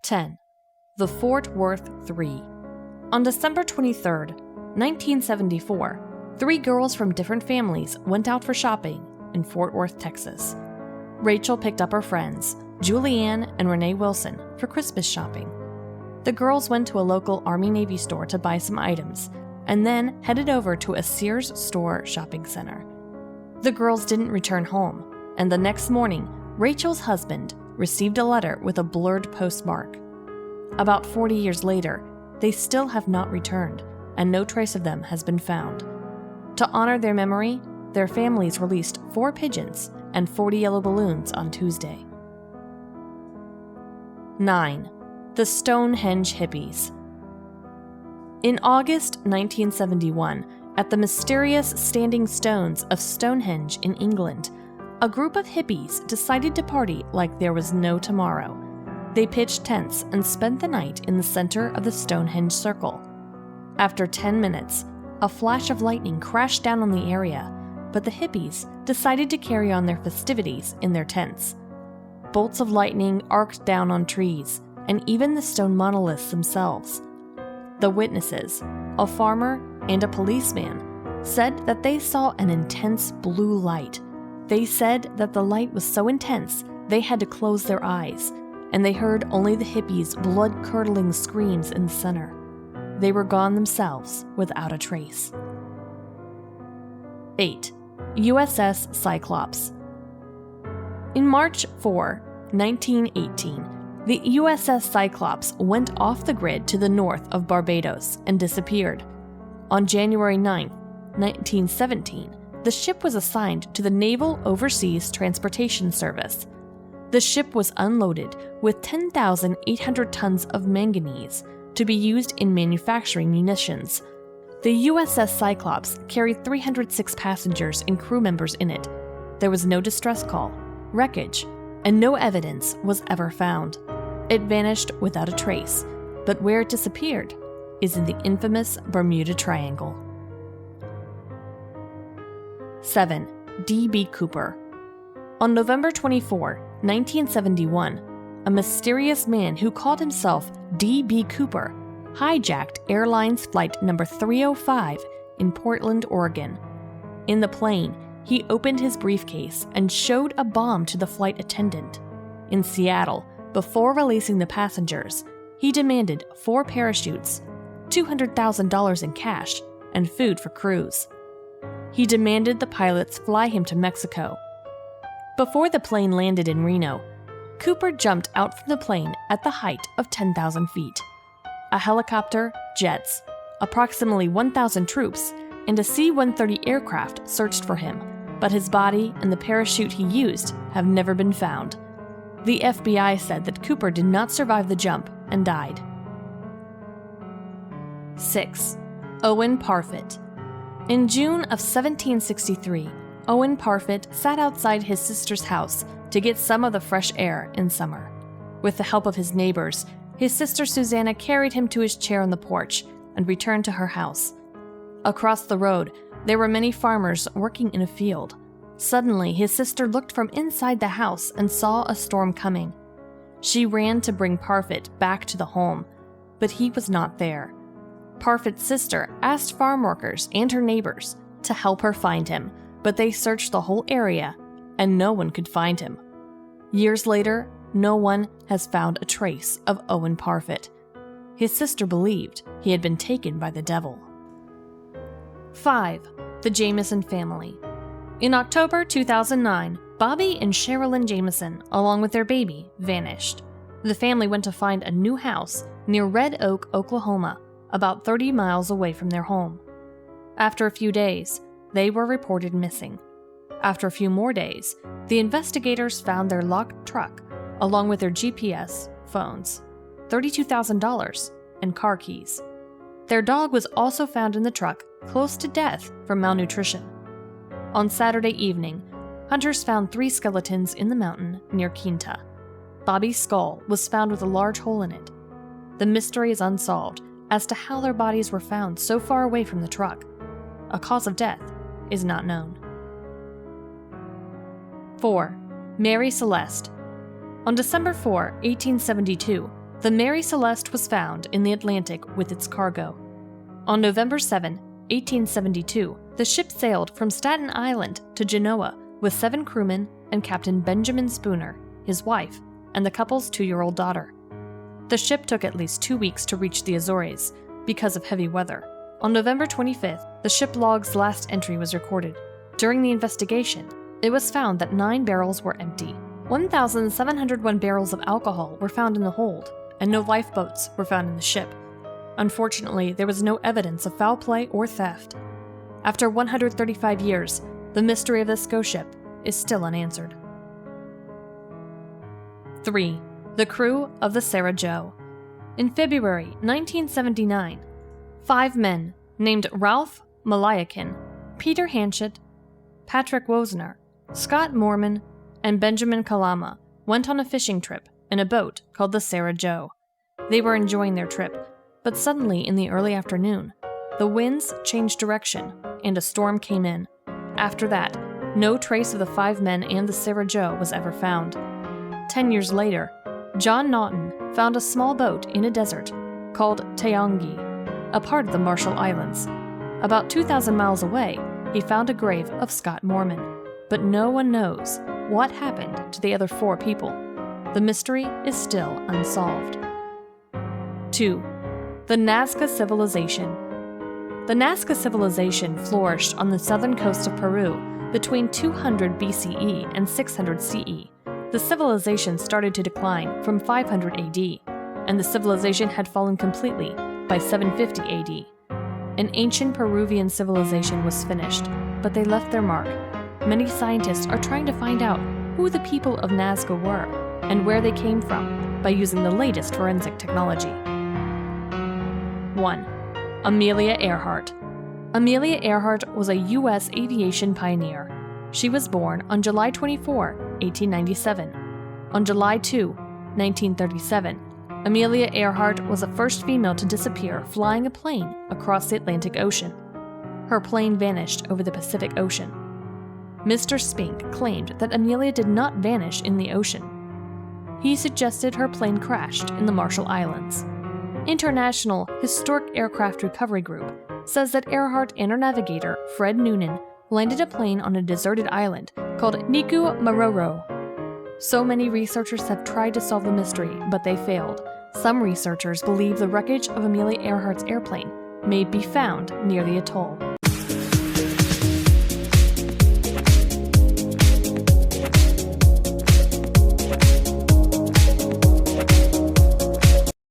10. The Fort Worth Three. On December 23, 1974, 3 girls from different families went out for shopping in Fort Worth, Texas. Rachel picked up her friends, Julianne and Renee Wilson, for Christmas shopping. The girls went to a local Army-Navy store to buy some items, and then headed over to a Sears store shopping center. The girls didn't return home, and the next morning, Rachel's husband received a letter with a blurred postmark. About 40 years later, they still have not returned, and no trace of them has been found. To honor their memory, their families released 4 pigeons and 40 yellow balloons on Tuesday. 9. The Stonehenge hippies. In August 1971, at the mysterious standing stones of Stonehenge in England, a group of hippies decided to party like there was no tomorrow. They pitched tents and spent the night in the center of the Stonehenge circle. After 10 minutes, a flash of lightning crashed down on the area, but the hippies decided to carry on their festivities in their tents. Bolts of lightning arced down on trees, and even the stone monoliths themselves. The witnesses, a farmer and a policeman, said that they saw an intense blue light. They said that the light was so intense they had to close their eyes, and they heard only the hippies' blood-curdling screams in the center. They were gone themselves without a trace. 8. USS Cyclops. In March 4, 1918, the USS Cyclops went off the grid to the north of Barbados and disappeared. On January 9, 1917, the ship was assigned to the Naval Overseas Transportation Service. The ship was unloaded with 10,800 tons of manganese to be used in manufacturing munitions. The USS Cyclops carried 306 passengers and crew members in it. There was no distress call, wreckage, and no evidence was ever found. It vanished without a trace, but where it disappeared is in the infamous Bermuda Triangle. 7. D.B. Cooper. On November 24, 1971, a mysterious man who called himself D.B. Cooper hijacked Airlines Flight number 305 in Portland, Oregon. In the plane, he opened his briefcase and showed a bomb to the flight attendant. In Seattle, before releasing the passengers, he demanded 4 parachutes, $200,000 in cash, and food for crews. He demanded the pilots fly him to Mexico. Before the plane landed in Reno, Cooper jumped out from the plane at the height of 10,000 feet. A helicopter, jets, approximately 1,000 troops, and a C-130 aircraft searched for him, but his body and the parachute he used have never been found. The FBI said that Cooper did not survive the jump and died. 6. Owen Parfitt. In June of 1763, Owen Parfitt sat outside his sister's house to get some of the fresh air in summer. With the help of his neighbors, his sister Susanna carried him to his chair on the porch and returned to her house. Across the road, there were many farmers working in a field. Suddenly, his sister looked from inside the house and saw a storm coming. She ran to bring Parfitt back to the home, but he was not there. Parfitt's sister asked farm workers and her neighbors to help her find him, but they searched the whole area and no one could find him. Years later, no one has found a trace of Owen Parfitt. His sister believed he had been taken by the devil. 5. The Jamison Family. In October 2009, Bobby and Sherilyn Jamison, along with their baby, vanished. The family went to find a new house near Red Oak, Oklahoma, about 30 miles away from their home. After a few days, they were reported missing. After a few more days, the investigators found their locked truck, along with their GPS, phones, $32,000, and car keys. Their dog was also found in the truck, close to death from malnutrition. On Saturday evening, hunters found 3 skeletons in the mountain near Quinta. Bobby's skull was found with a large hole in it. The mystery is unsolved as to how their bodies were found so far away from the truck. A cause of death is not known. 4. Mary Celeste. On December 4, 1872, the Mary Celeste was found in the Atlantic with its cargo. On November 7, 1872, the ship sailed from Staten Island to Genoa with 7 crewmen and Captain Benjamin Spooner, his wife, and the couple's 2-year-old daughter. The ship took at least 2 weeks to reach the Azores because of heavy weather. On November 25th, the ship log's last entry was recorded. During the investigation, it was found that 9 barrels were empty. 1,701 barrels of alcohol were found in the hold, and no lifeboats were found in the ship. Unfortunately, there was no evidence of foul play or theft. After 135 years, the mystery of this ghost ship is still unanswered. 3. The crew of the Sarah Jo. In February 1979, 5 men named Ralph Malayakin, Peter Hanchett, Patrick Wozner, Scott Mormon, and Benjamin Kalama went on a fishing trip in a boat called the Sarah Jo. They were enjoying their trip, but suddenly in the early afternoon, the winds changed direction and a storm came in. After that, no trace of the 5 men and the Sarah Jo was ever found. 10 years later, John Naughton found a small boat in a desert called Taongi, a part of the Marshall Islands. About 2,000 miles away, he found a grave of Scott Mormon, but no one knows what happened to the other 4 people. The mystery is still unsolved. 2. The Nazca Civilization. The Nazca Civilization flourished on the southern coast of Peru between 200 BCE and 600 CE. The civilization started to decline from 500 AD, and the civilization had fallen completely by 750 AD. An ancient Peruvian civilization was finished, but they left their mark. Many scientists are trying to find out who the people of Nazca were and where they came from by using the latest forensic technology. 1. Amelia Earhart. Amelia Earhart was a U.S. aviation pioneer. She was born on July 24, 1897. On July 2, 1937, Amelia Earhart was the first female to disappear flying a plane across the Atlantic Ocean. Her plane vanished over the Pacific Ocean. Mr. Spink claimed that Amelia did not vanish in the ocean. He suggested her plane crashed in the Marshall Islands. International Historic Aircraft Recovery Group says that Earhart and her navigator, Fred Noonan, landed a plane on a deserted island called Niku Maroro. So many researchers have tried to solve the mystery, but they failed. Some researchers believe the wreckage of Amelia Earhart's airplane may be found near the atoll.